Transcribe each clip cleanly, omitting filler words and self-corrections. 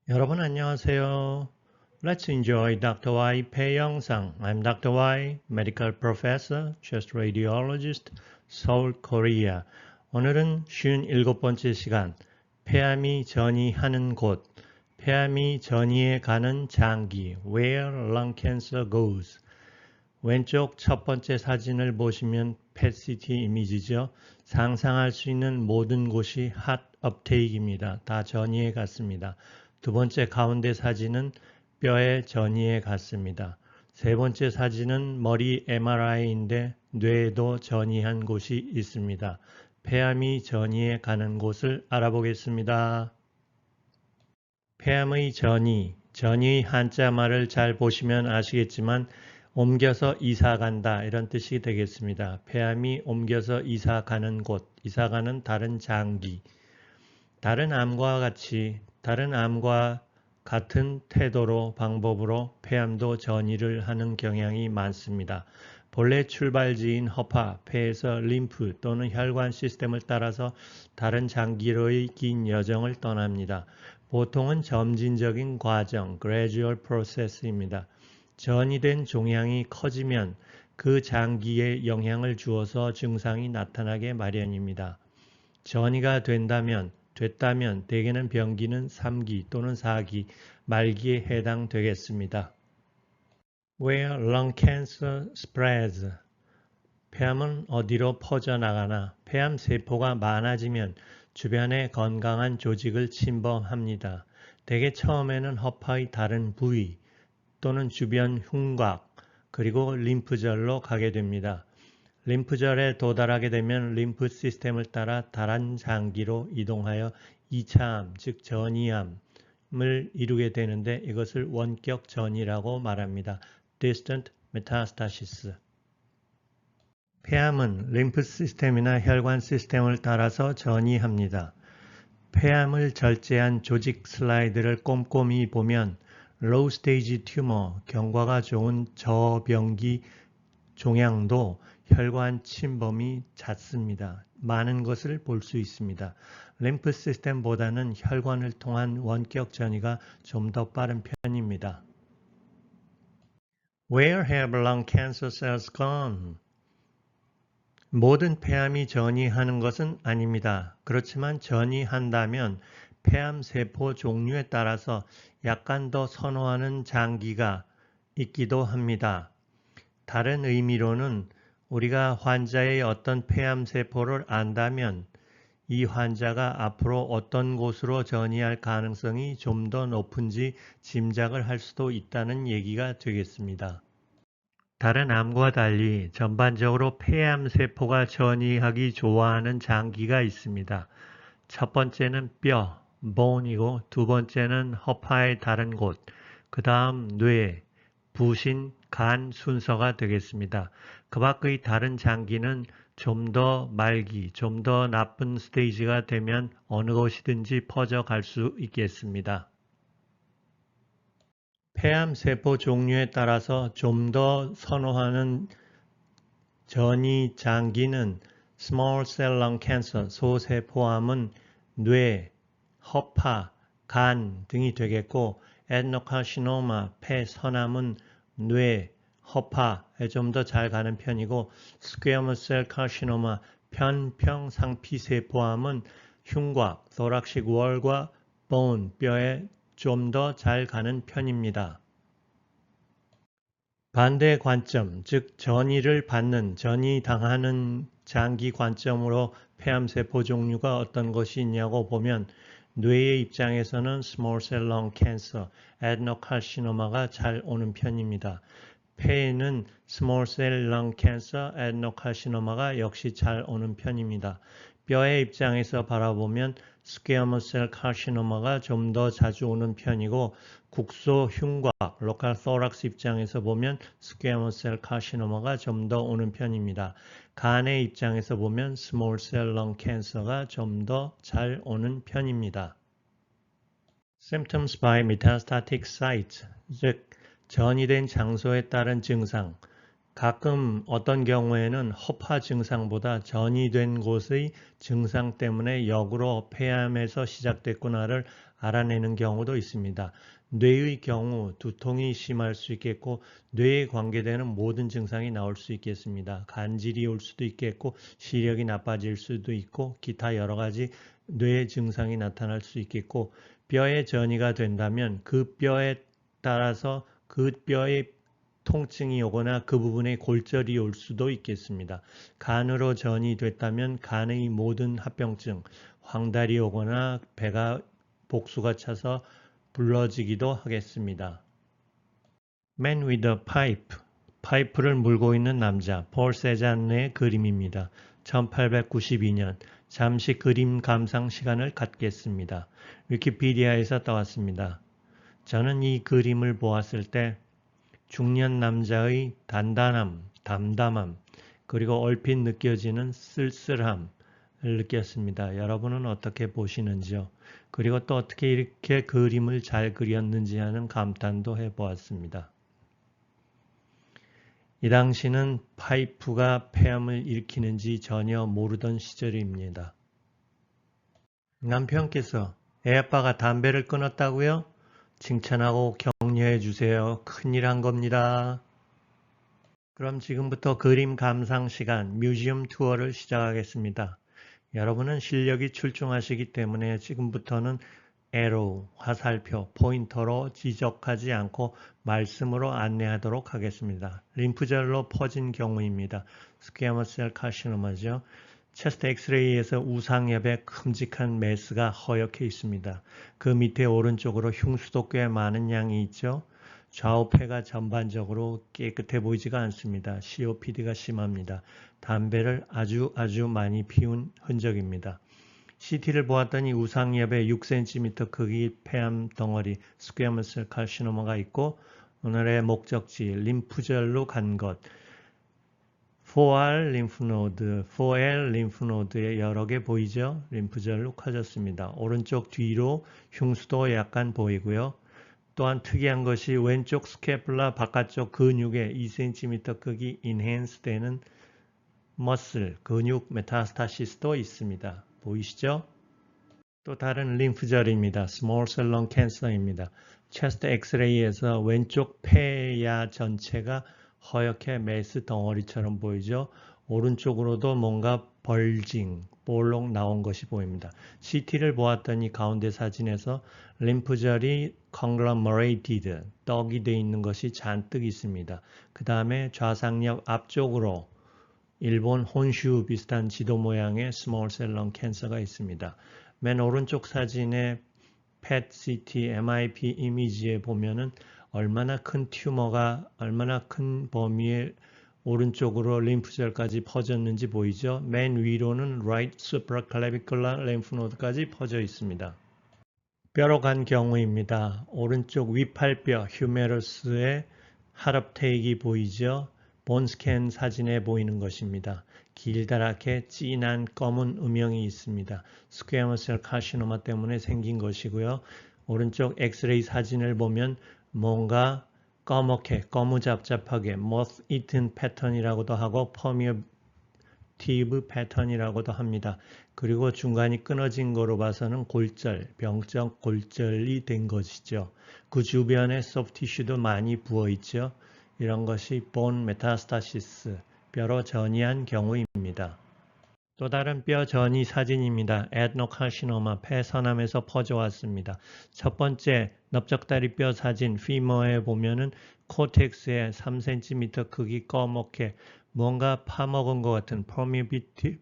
여러분 안녕하세요. Let's enjoy Dr. Y 폐 영상. I'm Dr. Y, Medical Professor, Chest Radiologist, Seoul, Korea. 오늘은 57번째 시간, 폐암이 전이하는 곳, 폐암이 전이해 가는 장기, Where Lung Cancer Goes. 왼쪽 첫 번째 사진을 보시면 PET-CT 이미지죠. 상상할 수 있는 모든 곳이 핫 업테이크입니다. 다 전이해 갔습니다. 두 번째 가운데 사진은 뼈의 전이에 갔습니다. 세 번째 사진은 머리 MRI인데 뇌에도 전이한 곳이 있습니다. 폐암이 전이에 가는 곳을 알아보겠습니다. 폐암의 전이 한자말을 잘 보시면 아시겠지만 옮겨서 이사 간다 이런 뜻이 되겠습니다. 폐암이 옮겨서 이사 가는 곳, 이사 가는 다른 장기. 다른 암과 같은 태도로 방법으로 폐암도 전이를 하는 경향이 많습니다. 본래 출발지인 허파, 폐에서 림프 또는 혈관 시스템을 따라서 다른 장기로의 긴 여정을 떠납니다. 보통은 점진적인 과정, gradual process입니다. 전이된 종양이 커지면 그 장기에 영향을 주어서 증상이 나타나게 마련입니다. 전이가 됐다면 대개는 병기는 3기 또는 4기, 말기에 해당되겠습니다. Where lung cancer spreads. 폐암은 어디로 퍼져나가나 폐암 세포가 많아지면 주변의 건강한 조직을 침범합니다. 대개 처음에는 허파의 다른 부위 또는 주변 흉곽 그리고 림프절로 가게 됩니다. 림프절에 도달하게 되면 림프 시스템을 따라 다른 장기로 이동하여 2차암, 즉 전이암을 이루게 되는데 이것을 원격 전이라고 말합니다. Distant metastasis. 폐암은 림프 시스템이나 혈관 시스템을 따라서 전이합니다. 폐암을 절제한 조직 슬라이드를 꼼꼼히 보면 low stage tumor, 경과가 좋은 저병기 종양도 혈관 침범이 잦습니다. 많은 것을 볼 수 있습니다. 림프 시스템보다는 혈관을 통한 원격 전이가 좀 더 빠른 편입니다. Where have lung cancer cells gone? 모든 폐암이 전이하는 것은 아닙니다. 그렇지만 전이한다면 폐암 세포 종류에 따라서 약간 더 선호하는 장기가 있기도 합니다. 다른 의미로는 우리가 환자의 어떤 폐암 세포를 안다면 이 환자가 앞으로 어떤 곳으로 전이할 가능성이 좀 더 높은지 짐작을 할 수도 있다는 얘기가 되겠습니다. 다른 암과 달리 전반적으로 폐암 세포가 전이하기 좋아하는 장기가 있습니다. 첫 번째는 뼈, bone이고 두 번째는 허파의 다른 곳, 그 다음 뇌, 부신, 간 순서가 되겠습니다. 그 밖의 다른 장기는 좀 더 말기, 좀 더 나쁜 스테이지가 되면 어느 곳이든지 퍼져갈 수 있겠습니다. 폐암 세포 종류에 따라서 좀 더 선호하는 전이 장기는 small cell lung cancer, 소세포암은 뇌, 허파, 간 등이 되겠고 adenocarcinoma, 폐선암은 뇌, 허파에 좀 더 잘 가는 편이고 squamous cell carcinoma, 편평상피세포암은 흉곽, thoracic wall과 bone, 뼈에 좀 더 잘 가는 편입니다. 반대 관점, 즉 전이당하는 장기 관점으로 폐암세포 종류가 어떤 것이 있냐고 보면 뇌의 입장에서는 small cell lung cancer, adenocarcinoma가 잘 오는 편입니다. 폐에는 small cell lung cancer, adenocarcinoma가 역시 잘 오는 편입니다. 뼈의 입장에서 바라보면 squamous cell carcinoma가 좀 더 자주 오는 편이고 국소 흉곽, local thorax 입장에서 보면 squamous cell carcinoma가 좀 더 오는 편입니다. 간의 입장에서 보면 small cell lung cancer가 좀 더 잘 오는 편입니다. Symptoms by metastatic site, 즉 전이된 장소에 따른 증상, 가끔 어떤 경우에는 허파 증상보다 전이 된 곳의 증상 때문에 역으로 폐암에서 시작됐구나를 알아내는 경우도 있습니다. 뇌의 경우 두통이 심할 수 있겠고 뇌에 관계되는 모든 증상이 나올 수 있겠습니다. 간질이 올 수도 있겠고 시력이 나빠질 수도 있고 기타 여러 가지 뇌 증상이 나타날 수 있겠고 뼈에 전이가 된다면 그 뼈에 따라서 그 뼈의 통증이 오거나 그 부분에 골절이 올 수도 있겠습니다. 간으로 전이 됐다면 간의 모든 합병증, 황달이 오거나 배가 복수가 차서 불러지기도 하겠습니다. Man with a pipe, 파이프를 물고 있는 남자, 폴 세잔의 그림입니다. 1892년, 잠시 그림 감상 시간을 갖겠습니다. 위키피디아에서 따왔습니다. 저는 이 그림을 보았을 때 중년 남자의 단단함, 담담함, 그리고 얼핏 느껴지는 쓸쓸함을 느꼈습니다. 여러분은 어떻게 보시는지요? 그리고 또 어떻게 이렇게 그림을 잘 그렸는지 하는 감탄도 해보았습니다. 이 당시는 파이프가 폐암을 일으키는지 전혀 모르던 시절입니다. 남편께서 애아빠가 담배를 끊었다고요? 칭찬하고 격려해 주세요. 큰일 한 겁니다. 그럼 지금부터 그림 감상 시간, 뮤지엄 투어를 시작하겠습니다. 여러분은 실력이 출중하시기 때문에 지금부터는 에로, 화살표, 포인터로 지적하지 않고 말씀으로 안내하도록 하겠습니다. 림프절로 퍼진 경우입니다. 스퀘어머스 셀 카시노마죠. 체스트 엑스레이에서 우상엽에 큼직한 메스가 허옇게 있습니다. 그 밑에 오른쪽으로 흉수도 꽤 많은 양이 있죠. 좌우폐가 전반적으로 깨끗해 보이지가 않습니다. COPD가 심합니다. 담배를 아주 많이 피운 흔적입니다. CT를 보았더니 우상엽에 6cm 크기 폐암 덩어리 스퀘어머스 셀 카시노마가 있고 오늘의 목적지 림프절로 간 것 4R 림프노드, 4L 림프노드에 여러 개 보이죠? 림프절로 커졌습니다. 오른쪽 뒤로 흉수도 약간 보이고요. 또한 특이한 것이 왼쪽 스캐플라 바깥쪽 근육에 2cm 크기 인핸스 되는 머슬, 근육 메타스타시스도 있습니다. 보이시죠? 또 다른 림프절입니다. Small cell lung cancer입니다. 체스트 엑스레이에서 왼쪽 폐야 전체가 허옇게 메스 덩어리처럼 보이죠. 오른쪽으로도 뭔가 벌징, 볼록 나온 것이 보입니다. CT를 보았더니 가운데 사진에서 림프절이 conglomerated, 떡이 되어 있는 것이 잔뜩 있습니다. 그 다음에 좌상옆 앞쪽으로 일본 혼슈 비슷한 지도 모양의 스몰 셀 렁 캔서가 있습니다. 맨 오른쪽 사진의 PET, CT, MIP 이미지에 보면은 얼마나 큰 튜머가 얼마나 큰 범위의 오른쪽으로 림프절까지 퍼졌는지 보이죠? 맨 위로는 right supraclavicular lymph node까지 퍼져 있습니다. 뼈로 간 경우입니다. 오른쪽 위팔뼈 휴메러스의 하럽테이크 보이죠? 본스캔 사진에 보이는 것입니다. 길다랗게 진한 검은 음영이 있습니다. 스퀘어머스 셀 카시노마 때문에 생긴 것이고요. 오른쪽 엑스레이 사진을 보면 뭔가 검게, 거무잡잡하게 moth eaten 패턴이라고도 하고 permeative 패턴이라고도 합니다. 그리고 중간이 끊어진 거로 봐서는 골절, 병적 골절이 된 것이죠. 그 주변에 소프티슈도 많이 부어있죠. 이런 것이 본 메타스타시스, 뼈로 전이한 경우입니다. 또 다른 뼈 전이 사진입니다. 에드노카시노마, 폐선암에서 퍼져왔습니다. 첫 번째 넓적다리 뼈 사진, 피머에 보면은 코텍스에 3cm 크기 검게 뭔가 파먹은 것 같은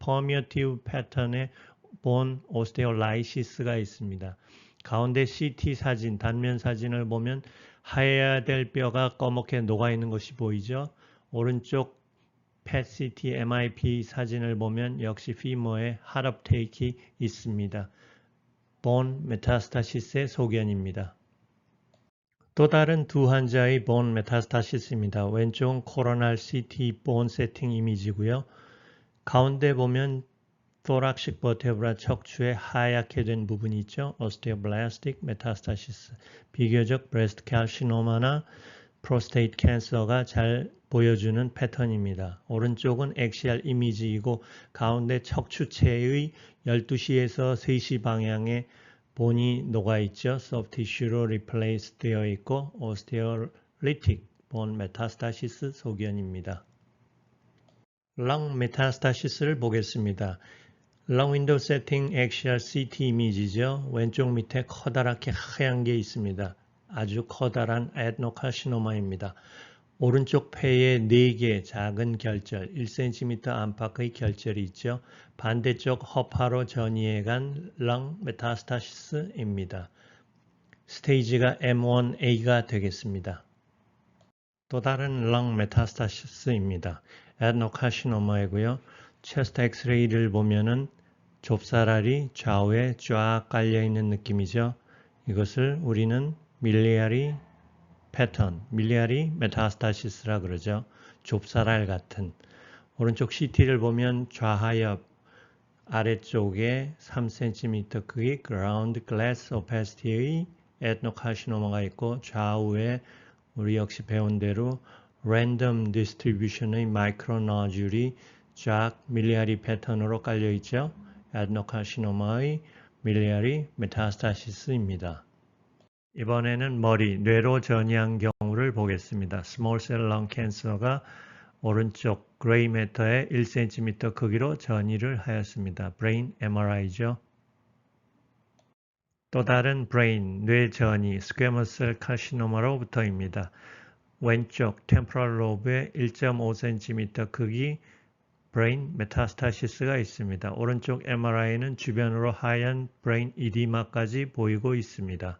퍼미어티브 패턴의 본 오스테올라이시스가 있습니다. 가운데 CT 사진, 단면 사진을 보면 하얘야 될 뼈가 검게 녹아있는 것이 보이죠. 오른쪽 PET, CT, MIP 사진을 보면 역시 피머에 하럽테이크 있습니다. 본 메타스타시스의 소견입니다. 또 다른 두 환자의 본 메타스타시스입니다. 왼쪽은 코로날 CT 본 세팅 이미지고요. 가운데 보면 thoracic vertebra 척추에 하얗게 된 부분이 있죠. osteoblastic metastasis. 비교적 breast carcinoma나 prostate cancer가 잘 보여주는 패턴입니다. 오른쪽은 엑시알 이미지이고 가운데 척추체의 12시에서 3시 방향에 본이 녹아있죠. soft tissue로 replace 되어 있고 osteolytic bone metastasis 소견입니다. lung metastasis 보겠습니다. lung window setting axial CT 이미지죠. 왼쪽 밑에 커다랗게 하얀 게 있습니다. 아주 커다란 adenocarcinoma입니다. 오른쪽 폐에 4개 작은 결절, 1cm 안팎의 결절이 있죠. 반대쪽 허파로 전이해간 lung metastass입니다. 스테이지가 M1A가 되겠습니다. 또 다른 lung metastass입니다. adenocarcinoma이고요. 체스트 엑스레이를 보면은 좁쌀알이 좌우에 쫙 깔려있는 느낌이죠. 이것을 우리는 밀리아리 패턴, 밀리아리 메타스타시스라 그러죠. 좁쌀알 같은. 오른쪽 CT를 보면 좌하엽 아래쪽에 3cm 크기 ground glass opacity의 adenocarcinoma가 있고 좌우에 우리 역시 배운 대로 random distribution의 마이크로노듈이 쫙 밀리아리 패턴으로 깔려 있죠. adenocarcinoma의 밀리아리 메타스타시스입니다. 이번에는 머리, 뇌로 전이한 경우를 보겠습니다. small cell lung cancer가 오른쪽 그레이 매터에 1cm 크기로 전이를 하였습니다. brain MRI죠. 또 다른 brain, 뇌 전이 squamous cell carcinoma로부터입니다. 왼쪽 temporal lobe에 1.5cm 크기 brain metastasis가 있습니다. 오른쪽 MRI는 주변으로 하얀 brain edema까지 보이고 있습니다.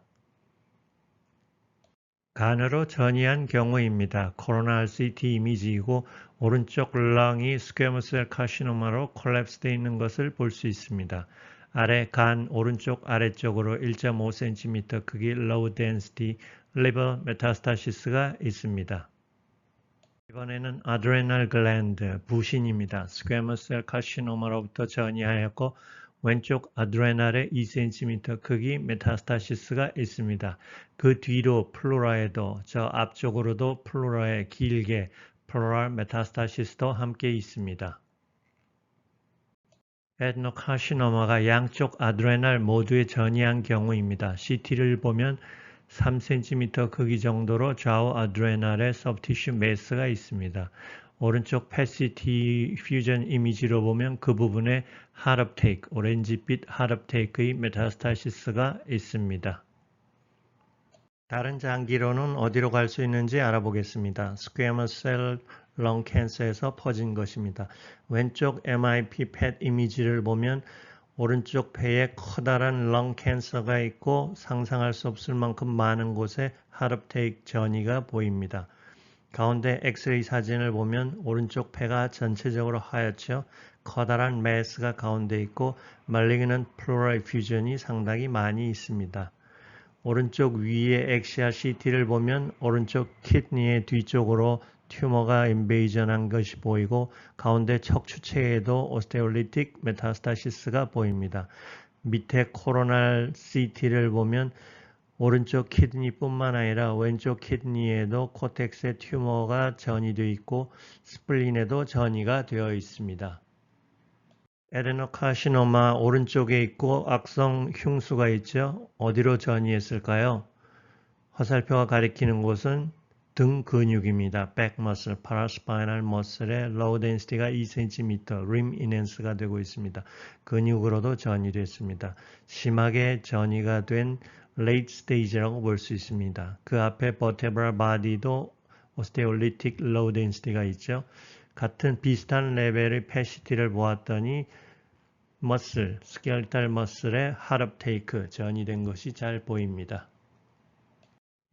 간으로 전이한 경우입니다. 코로나 CT 이미지이고 오른쪽 렁이 스퀘머스 셀 카시노마로 콜랩스되어 있는 것을 볼 수 있습니다. 아래 간 오른쪽 아래쪽으로 1.5cm 크기 low density liver metastassis가 있습니다. 이번에는 adrenal gland 부신입니다. 스퀘머스 셀 카시노마로부터 전이하였고 왼쪽 아드레날에 2cm 크기 메타스타시스가 있습니다. 그 뒤로 플로라에도 저 앞쪽으로도 플로라에 길게 플로랄 메타스타시스도 함께 있습니다. 에드노카시노마가 양쪽 아드레날 모두에 전이한 경우입니다. CT를 보면 3cm 크기 정도로 좌우 아드레날에 서브티슈 매스가 있습니다. 오른쪽 PET-CT 퓨전 이미지로 보면 그 부분에 하럽테이크, 오렌지빛 하럽테이크의 메타스타시스가 있습니다. 다른 장기로는 어디로 갈 수 있는지 알아보겠습니다. 스퀘머스 셀 렁 캔서에서 퍼진 것입니다. 왼쪽 MIP PET 이미지를 보면 오른쪽 폐에 커다란 렁 캔서가 있고 상상할 수 없을 만큼 많은 곳에 하럽테이크 전이가 보입니다. 가운데 엑스레이 사진을 보면 오른쪽 폐가 전체적으로 하얗죠. 커다란 매스가 가운데 있고 말리그넌 플로럴 퓨전이 상당히 많이 있습니다. 오른쪽 위에 엑시아 CT를 보면 오른쪽 키드니의 뒤쪽으로 튜머가 인베이전한 것이 보이고 가운데 척추체에도 오스테올리틱 메타스타시스가 보입니다. 밑에 코로날 CT를 보면 오른쪽 키드니뿐만 아니라 왼쪽 키드니에도 코텍스의 튜머가 전이되어 있고 스플린에도 전이가 되어 있습니다. 에데노카시노마 오른쪽에 있고 악성 흉수가 있죠. 어디로 전이했을까요? 화살표가 가리키는 곳은 등 근육입니다. back muscle, paraspinal muscle의 low density가 2cm, rim enhance가 되고 있습니다. 근육으로도 전이됐습니다. 심하게 전이가 된 late stage라고 볼 수 있습니다. 그 앞에 vertebral body도 osteolytic low density가 있죠. 같은 비슷한 레벨의 PET-CT를 보았더니 머슬, 스켈리탈 머슬의 하럽테이크 전이된 것이 잘 보입니다.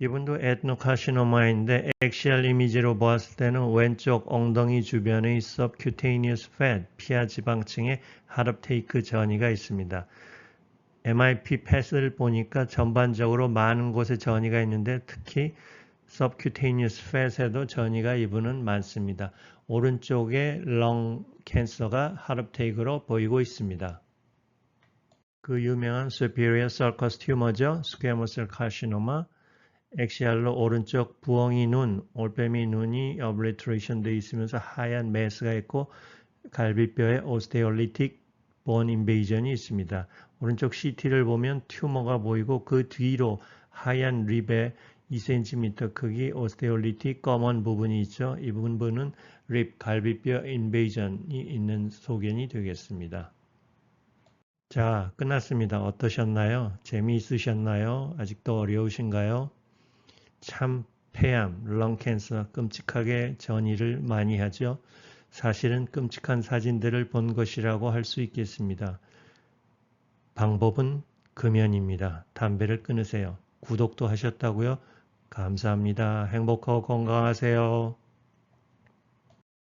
이분도 에드노카시노마인데 엑시알 이미지로 보았을 때는 왼쪽 엉덩이 주변의 subcutaneous fat, 피하 지방층에 하럽테이크 전이가 있습니다. MIP 펫을 보니까 전반적으로 많은 곳에 전이가 있는데 특히 subcutaneous fat에도 전이가 이분은 많습니다. 오른쪽에 렁 캔서가 하럽테이크로 보이고 있습니다. 그 유명한 superior sulcus tumor죠. squamous cell carcinoma. 엑시알로 오른쪽 부엉이 눈, 올빼미 눈이 obliteration 되어 있으면서 하얀 메스가 있고 갈비뼈에 osteolytic bone invasion이 있습니다. 오른쪽 CT를 보면 튜머가 보이고 그 뒤로 하얀 립에 2cm 크기 osteolytic 검은 부분이 있죠. 이 부분은 립 갈비뼈 인베이전이 있는 소견이 되겠습니다. 자, 끝났습니다. 어떠셨나요? 재미있으셨나요? 아직도 어려우신가요? 참 폐암, 렁캔서 끔찍하게 전이를 많이 하죠. 사실은 끔찍한 사진들을 본 것이라고 할 수 있겠습니다. 방법은 금연입니다. 담배를 끊으세요. 구독도 하셨다고요? 감사합니다. 행복하고 건강하세요.